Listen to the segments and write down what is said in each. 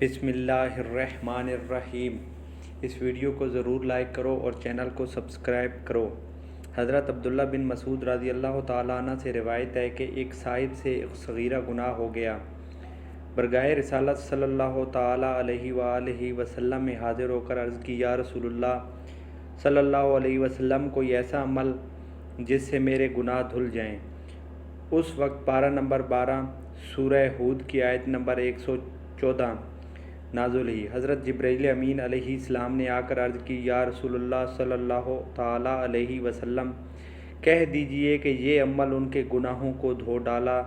بسم اللہ الرحمن الرحیم۔ اس ویڈیو کو ضرور لائک کرو اور چینل کو سبسکرائب کرو۔ حضرت عبداللہ بن مسعود رضی اللہ تعالیٰ عنہ سے روایت ہے کہ ایک صاحب سے ایک صغیرہ گناہ ہو گیا۔ برگاہ رسالت صلی اللہ تعالیٰ علیہ وآلہ وسلم میں حاضر ہو کر عرض کی، یا رسول اللہ صلی اللہ علیہ وسلم، کوئی ایسا عمل جس سے میرے گناہ دھل جائیں۔ اس وقت پارہ نمبر 12 سورہ ہود کی آیت نمبر 114 نازل ہوئی۔ حضرت جبرائیل امین علیہ السلام نے آ کر عرض کی، یا رسول اللہ صلی اللہ تعالیٰ علیہ وسلم، کہہ دیجئے کہ یہ عمل ان کے گناہوں کو دھو ڈالا۔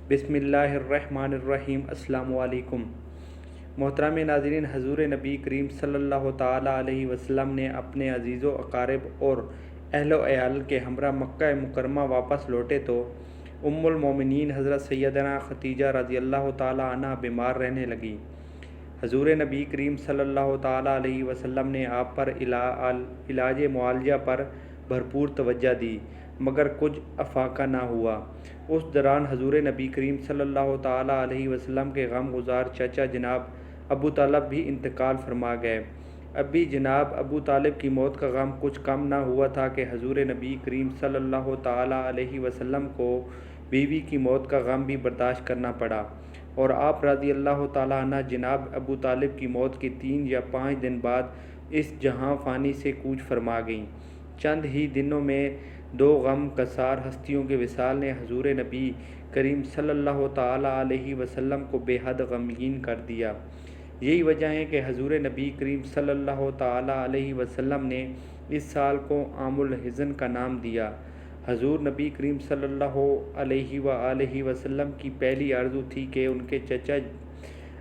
بسم اللہ الرحمن الرحیم۔ السلام علیکم۔ محترم ناظرین، حضور نبی کریم صلی اللہ تعالیٰ علیہ وسلم نے اپنے عزیز و اقارب اور اہل و عیال کے ہمراہ مکہ مکرمہ واپس لوٹے تو ام المومنین حضرت سیدنا خدیجہ رضی اللہ تعالیٰ عنہ بیمار رہنے لگی۔ حضور نبی کریم صلی اللہ تعالیٰ علیہ وسلم نے آپ پر علاج معالجہ پر بھرپور توجہ دی، مگر کچھ افاقہ نہ ہوا۔ اس دوران حضور نبی کریم صلی اللہ تعالیٰ علیہ وسلم کے غم گزار چچا جناب ابو طالب بھی انتقال فرما گئے۔ اب بھی جناب ابو طالب کی موت کا غم کچھ کم نہ ہوا تھا کہ حضور نبی کریم صلی اللہ تعالیٰ علیہ وسلم کو بیوی کی موت کا غم بھی برداشت کرنا پڑا، اور آپ رضی اللہ تعالیٰ عنہ جناب ابو طالب کی موت کے 3 یا 5 دن بعد اس جہاں فانی سے کوچ فرما گئیں۔ چند ہی دنوں میں 2 غم گسار ہستیوں کے وصال نے حضور نبی کریم صلی اللہ تعالیٰ علیہ وسلم کو بے حد غمگین کر دیا۔ یہی وجہ ہے کہ حضور نبی کریم صلی اللہ تعالیٰ علیہ وسلم نے اس سال کو عام الحزن کا نام دیا۔ حضور نبی کریم صلی اللہ علیہ وآلہ وسلم کی پہلی آرزو تھی کہ ان کے چچا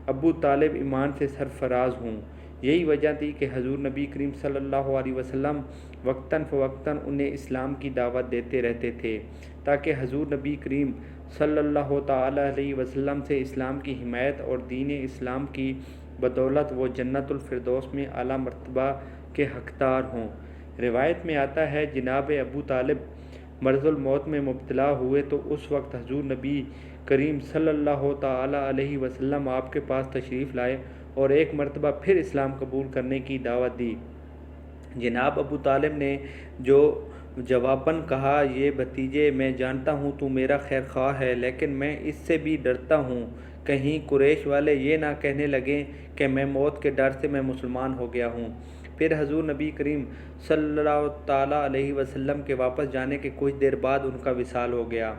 ابو طالب ایمان سے سرفراز ہوں۔ یہی وجہ تھی کہ حضور نبی کریم صلی اللہ علیہ وسلم وقتاً فوقتاً انہیں اسلام کی دعوت دیتے رہتے تھے، تاکہ حضور نبی کریم صلی اللہ تعالیٰ علیہ وسلم سے اسلام کی حمایت اور دین اسلام کی بدولت وہ جنت الفردوس میں اعلیٰ مرتبہ کے حقدار ہوں۔ روایت میں آتا ہے، جناب ابو طالب مرض الموت میں مبتلا ہوئے تو اس وقت حضور نبی کریم صلی اللہ تعالیٰ علیہ وسلم آپ کے پاس تشریف لائے اور ایک مرتبہ پھر اسلام قبول کرنے کی دعوت دی۔ جناب ابو طالب نے جو جواباً کہا، یہ بھتیجے، میں جانتا ہوں تو میرا خیر خواہ ہے، لیکن میں اس سے بھی ڈرتا ہوں کہیں قریش والے یہ نہ کہنے لگیں کہ میں موت کے ڈر سے میں مسلمان ہو گیا ہوں۔ پھر حضور نبی کریم صلی اللہ تعالیٰ علیہ وسلم کے واپس جانے کے کچھ دیر بعد ان کا وصال ہو گیا۔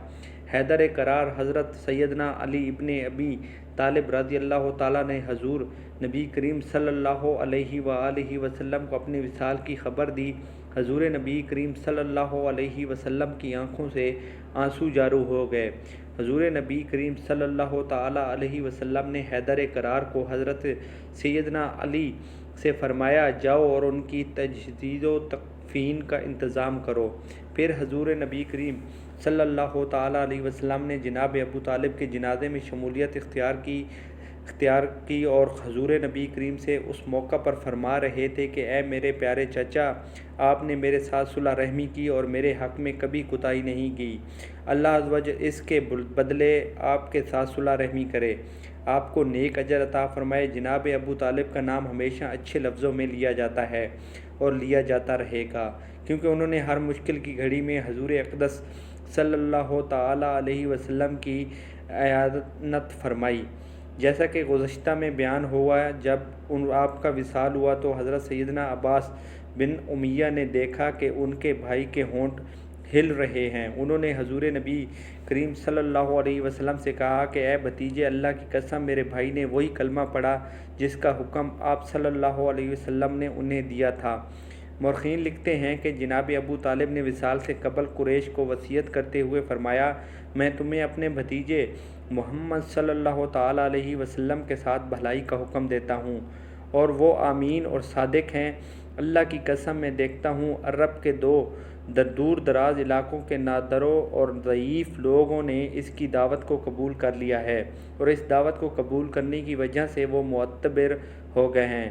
حیدر کرار حضرت سیدنا علی ابن ابی طالب رضی اللہ تعالیٰ نے حضور نبی کریم صلی اللہ علیہ وآلہ وسلم کو اپنے وصال کی خبر دی۔ حضور نبی کریم صلی اللہ علیہ وسلم کی آنکھوں سے آنسو جارو ہو گئے۔ حضور نبی کریم صلی اللہ تعالیٰ علیہ وسلم نے حیدر کرار کو حضرت سیدنا علی سے فرمایا، جاؤ اور ان کی تجہیز و تکفین کا انتظام کرو۔ پھر حضور نبی کریم صلی اللہ تعالیٰ علیہ وسلم نے جناب ابو طالب کے جنازے میں شمولیت اختیار کی اور حضور نبی کریم سے اس موقع پر فرما رہے تھے کہ اے میرے پیارے چچا، آپ نے میرے ساتھ صلح رحمی کی اور میرے حق میں کبھی کوتاہی نہیں کی۔ اللہ عز و جل اس کے بدلے آپ کے ساتھ صلح رحمی کرے، آپ کو نیک اجر عطا فرمائے۔ جناب ابو طالب کا نام ہمیشہ اچھے لفظوں میں لیا جاتا ہے اور لیا جاتا رہے گا، کیونکہ انہوں نے ہر مشکل کی گھڑی میں حضور اقدس صلی اللہ تعالیٰ علیہ وسلم کی اعانت فرمائی۔ جیسا کہ گزشتہ میں بیان ہوا، جب آپ کا وصال ہوا تو حضرت سیدنا عباس بن امیہ نے دیکھا کہ ان کے بھائی کے ہونٹ ہل رہے ہیں۔ انہوں نے حضور نبی کریم صلی اللہ علیہ وسلم سے کہا کہ اے بھتیجے، اللہ کی قسم میرے بھائی نے وہی کلمہ پڑھا جس کا حکم آپ صلی اللہ علیہ وسلم نے انہیں دیا تھا۔ مورخین لکھتے ہیں کہ جناب ابو طالب نے وصال سے قبل قریش کو وصیت کرتے ہوئے فرمایا، میں تمہیں اپنے بھتیجے محمد صلی اللہ تعالیٰ علیہ وسلم کے ساتھ بھلائی کا حکم دیتا ہوں، اور وہ امین اور صادق ہیں۔ اللہ کی قسم میں دیکھتا ہوں عرب کے دور دراز علاقوں کے نادروں اور ضعیف لوگوں نے اس کی دعوت کو قبول کر لیا ہے، اور اس دعوت کو قبول کرنے کی وجہ سے وہ معتبر ہو گئے ہیں۔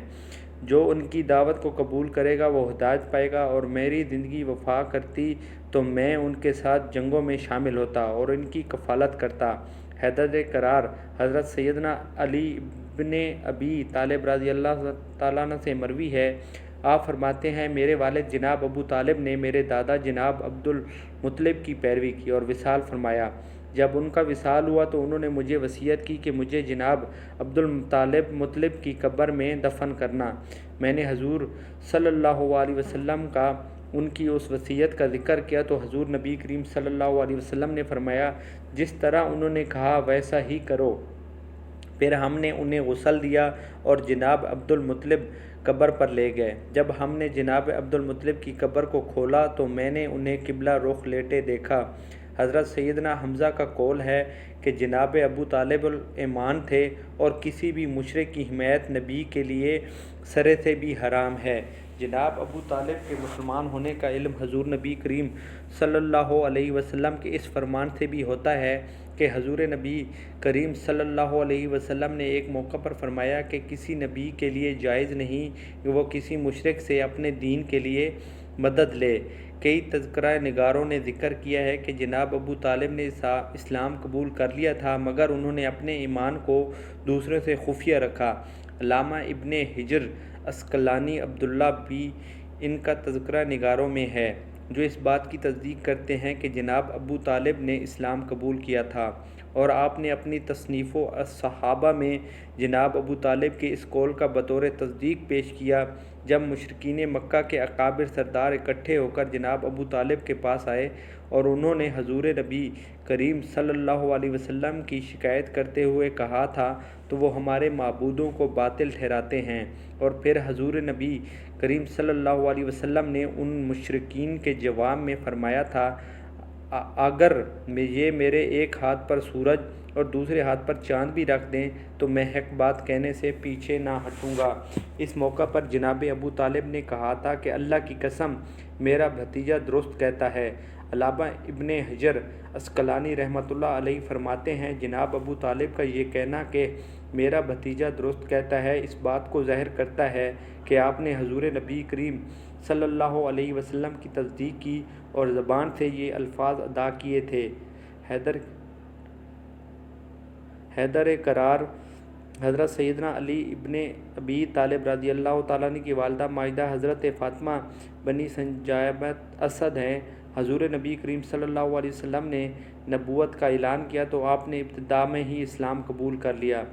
جو ان کی دعوت کو قبول کرے گا وہ ہدایت پائے گا، اور میری زندگی وفا کرتی تو میں ان کے ساتھ جنگوں میں شامل ہوتا اور ان کی کفالت کرتا۔ حیدر کرار حضرت سیدنا علی ابن ابی طالب رضی اللہ تعالیٰ عنہ سے مروی ہے، آپ فرماتے ہیں میرے والد جناب ابو طالب نے میرے دادا جناب عبد المطلب کی پیروی کی اور وصال فرمایا۔ جب ان کا وصال ہوا تو انہوں نے مجھے وصیت کی کہ مجھے جناب عبد المطلب کی قبر میں دفن کرنا۔ میں نے حضور صلی اللہ علیہ وسلم کا ان کی اس وصیت کا ذکر کیا تو حضور نبی کریم صلی اللہ علیہ وسلم نے فرمایا جس طرح انہوں نے کہا ویسا ہی کرو۔ پھر ہم نے انہیں غسل دیا اور جناب عبد المطلب قبر پر لے گئے۔ جب ہم نے جناب عبد المطلب کی قبر کو کھولا تو میں نے انہیں قبلہ رخ لیٹے دیکھا۔ حضرت سیدنا حمزہ کا قول ہے کہ جناب ابو طالب الایمان تھے اور کسی بھی مشرک کی حمایت نبی کے لیے سرے سے بھی حرام ہے۔ جناب ابو طالب کے مسلمان ہونے کا علم حضور نبی کریم صلی اللہ علیہ وسلم کے اس فرمان سے بھی ہوتا ہے کہ حضور نبی کریم صلی اللہ علیہ وسلم نے ایک موقع پر فرمایا کہ کسی نبی کے لیے جائز نہیں کہ وہ کسی مشرک سے اپنے دین کے لیے مدد لے۔ کئی تذکرہ نگاروں نے ذکر کیا ہے کہ جناب ابو طالب نے اسلام قبول کر لیا تھا مگر انہوں نے اپنے ایمان کو دوسروں سے خفیہ رکھا۔ علامہ ابن حجر عسقلانی عبداللہ بھی ان کا تذکرہ نگاروں میں ہے جو اس بات کی تصدیق کرتے ہیں کہ جناب ابو طالب نے اسلام قبول کیا تھا، اور آپ نے اپنی تصنیف و الصحابہ میں جناب ابو طالب کے اس قول کا بطور تصدیق پیش کیا۔ جب مشرکین مکہ کے اکابر سردار اکٹھے ہو کر جناب ابو طالب کے پاس آئے اور انہوں نے حضور نبی کریم صلی اللہ علیہ وسلم کی شکایت کرتے ہوئے کہا تھا تو وہ ہمارے معبودوں کو باطل ٹھہراتے ہیں، اور پھر حضور نبی کریم صلی اللہ علیہ وسلم نے ان مشرکین کے جواب میں فرمایا تھا اگر یہ میرے ایک ہاتھ پر سورج اور دوسرے ہاتھ پر چاند بھی رکھ دیں تو میں حق بات کہنے سے پیچھے نہ ہٹوں گا۔ اس موقع پر جناب ابو طالب نے کہا تھا کہ اللہ کی قسم میرا بھتیجا درست کہتا ہے۔ علامہ ابن حجر عسقلانی رحمۃ اللہ علیہ فرماتے ہیں جناب ابو طالب کا یہ کہنا کہ میرا بھتیجا درست کہتا ہے اس بات کو ظاہر کرتا ہے کہ آپ نے حضور نبی کریم صلی اللہ علیہ وسلم کی تصدیق کی اور زبان سے یہ الفاظ ادا کیے تھے۔ حیدر قرار حضرت سیدنا علی ابن ابی طالب رضی اللہ تعالیٰ عنہ کی والدہ ماجدہ حضرت فاطمہ بنی سنجابت اسد ہیں۔ حضور نبی کریم صلی اللہ علیہ وسلم نے نبوت کا اعلان کیا تو آپ نے ابتدا میں ہی اسلام قبول کر لیا۔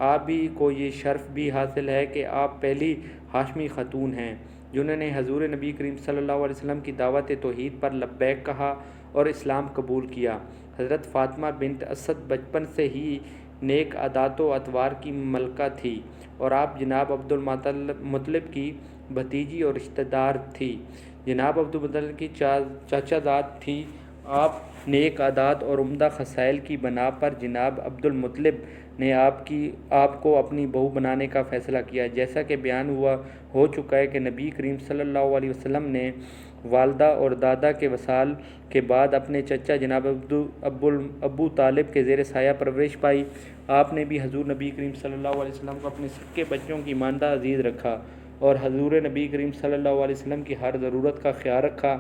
آپ بھی کو یہ شرف بھی حاصل ہے کہ آپ پہلی ہاشمی خاتون ہیں جنہوں نے حضور نبی کریم صلی اللہ علیہ وسلم کی دعوت توحید پر لبیک کہا اور اسلام قبول کیا۔ حضرت فاطمہ بنت اسد بچپن سے ہی نیک عادات و اطوار کی ملکہ تھی اور آپ جناب عبد المطلب کی بھتیجی اور رشتہ دار تھی۔ جناب عبد المطلب کی چاچا زاد تھی۔ آپ نیک عادات اور عمدہ خصائل کی بنا پر جناب عبد المطلب نے آپ کو اپنی بہو بنانے کا فیصلہ کیا۔ جیسا کہ بیان ہو چکا ہے کہ نبی کریم صلی اللہ علیہ وسلم نے والدہ اور دادا کے وصال کے بعد اپنے چچا جناب ابو طالب کے زیر سایہ پرورش پائی۔ آپ نے بھی حضور نبی کریم صلی اللہ علیہ وسلم کو اپنے سکے بچوں کی مانندہ عزیز رکھا اور حضور نبی کریم صلی اللہ علیہ وسلم کی ہر ضرورت کا خیال رکھا۔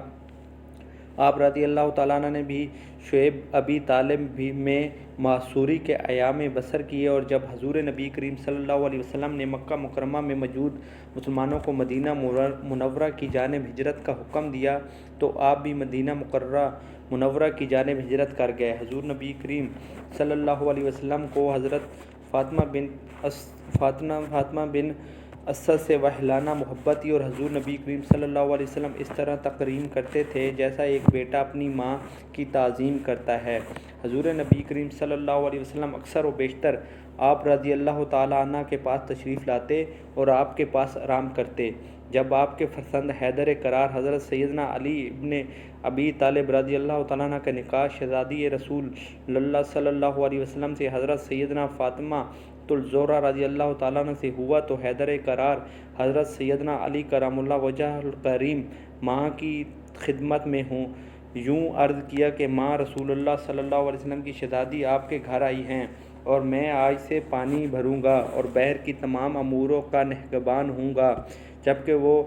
آپ رضی اللہ تعالیٰ عنہ نے بھی شعیب ابی طالب میں معصوری کے ایام بسر کیے، اور جب حضور نبی کریم صلی اللہ علیہ وسلم نے مکہ مکرمہ میں موجود مسلمانوں کو مدینہ منورہ کی جانب ہجرت کا حکم دیا تو آپ بھی مدینہ منورہ کی جانب ہجرت کر گئے۔ حضور نبی کریم صلی اللہ علیہ وسلم کو حضرت فاطمہ بن اسد سے وحلانہ محبت تھی، اور حضور نبی کریم صلی اللہ علیہ وسلم اس طرح تقریم کرتے تھے جیسا ایک بیٹا اپنی ماں کی تعظیم کرتا ہے۔ حضور نبی کریم صلی اللہ علیہ وسلم اکثر و بیشتر آپ رضی اللہ تعالیٰ عنہ کے پاس تشریف لاتے اور آپ کے پاس آرام کرتے۔ جب آپ کے فرزند حیدر قرار حضرت سیدنا علی ابن ابی طالب رضی اللہ تعالیٰ عنہ کا نکاح شہزادی رسول اللہ صلی اللہ علیہ وسلم سے حضرت سیدنا فاطمہ الزہرا رضی اللہ تعالیٰ عنہ سے ہوا تو حیدر قرار حضرت سیدنا علی کرم اللہ وجہ الکریم ماں کی خدمت میں یوں عرض کیا کہ ماں رسول اللہ صلی اللہ علیہ وسلم کی شہزادی آپ کے گھر آئی ہیں اور میں آج سے پانی بھروں گا اور بحر کی تمام اموروں کا نگہبان ہوں گا۔ جبکہ وہ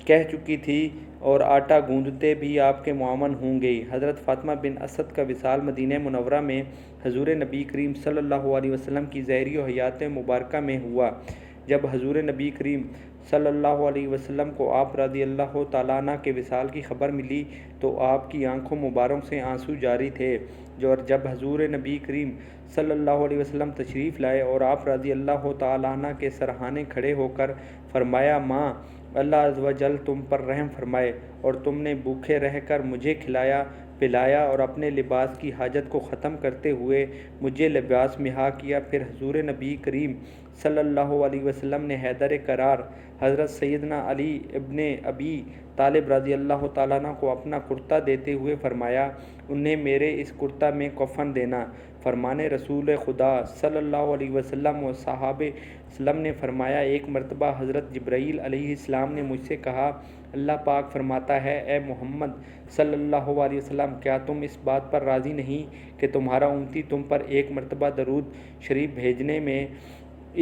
کہہ چکی تھی اور آٹا گوندتے بھی آپ کے معاون ہوں گے۔ حضرت فاطمہ بن اسد کا وصال مدینہ منورہ میں حضور نبی کریم صلی اللہ علیہ وسلم کی ظاہری و حیات مبارکہ میں ہوا۔ جب حضور نبی کریم صلی اللہ علیہ وسلم کو آپ رضی اللہ تعالیٰ عنہ کے وصال کی خبر ملی تو آپ کی آنکھوں مبارک سے آنسو جاری تھے۔ اور جب حضور نبی کریم صلی اللہ علیہ وسلم تشریف لائے اور آپ رضی اللہ تعالیٰ عنہ کے سرہانے کھڑے ہو کر فرمایا، ماں، اللہ عز و جل تم پر رحم فرمائے اور تم نے بھوکے رہ کر مجھے کھلایا پلایا اور اپنے لباس کی حاجت کو ختم کرتے ہوئے مجھے لباس مہیا کیا۔ پھر حضور نبی کریم صلی اللہ علیہ وسلم نے حیدر کرار حضرت سیدنا علی ابن ابی طالب رضی اللہ تعالیٰ عنہ کو اپنا کرتا دیتے ہوئے فرمایا، انہیں میرے اس کرتا میں کفن دینا۔ فرمان رسول خدا صلی اللہ علیہ وسلم و صحابہ وسلم نے فرمایا، ایک مرتبہ حضرت جبرائیل علیہ السلام نے مجھ سے کہا، اللہ پاک فرماتا ہے، اے محمد صلی اللہ علیہ وسلم، کیا تم اس بات پر راضی نہیں کہ تمہارا امتی تم پر ایک مرتبہ درود شریف بھیجنے میں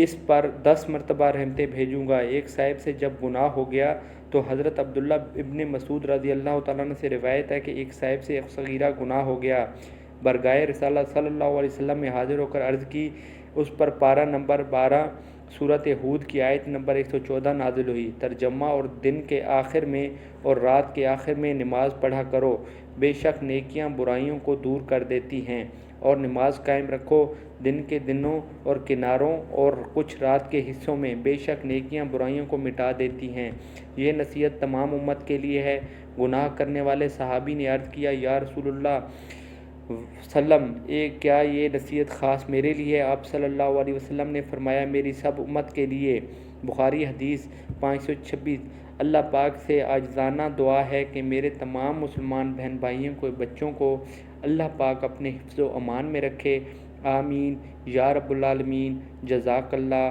اس پر 10 مرتبہ رحمتیں بھیجوں گا۔ ایک صاحب سے جب گناہ ہو گیا تو حضرت عبداللہ ابن مسعود رضی اللہ تعالیٰ عنہ سے روایت ہے کہ ایک صاحب سے ایک صغیرہ گناہ ہو گیا۔ برگاہ رسالہ صلی اللہ علیہ وسلم میں حاضر ہو کر عرض کی، اس پر پارہ نمبر 12 سورۃ ہود کی آیت نمبر 114 نازل ہوئی۔ ترجمہ، اور دن کے آخر میں اور رات کے آخر میں نماز پڑھا کرو، بے شک نیکیاں برائیوں کو دور کر دیتی ہیں، اور نماز قائم رکھو دن کے دنوں اور کناروں اور کچھ رات کے حصوں میں، بے شک نیکیاں برائیوں کو مٹا دیتی ہیں۔ یہ نصیحت تمام امت کے لیے ہے۔ گناہ کرنے والے صحابی نے عرض کیا، یا رسول اللہ وسلم، کیا یہ نصیحت خاص میرے لیے ہے؟ آپ صلی اللہ علیہ وسلم نے فرمایا، میری سب امت کے لیے۔ بخاری حدیث 526۔ اللہ پاک سے عاجزانہ دعا ہے کہ میرے تمام مسلمان بہن بھائیوں کو بچوں کو اللہ پاک اپنے حفظ و امان میں رکھے، آمین یا رب العالمین۔ جزاک اللہ۔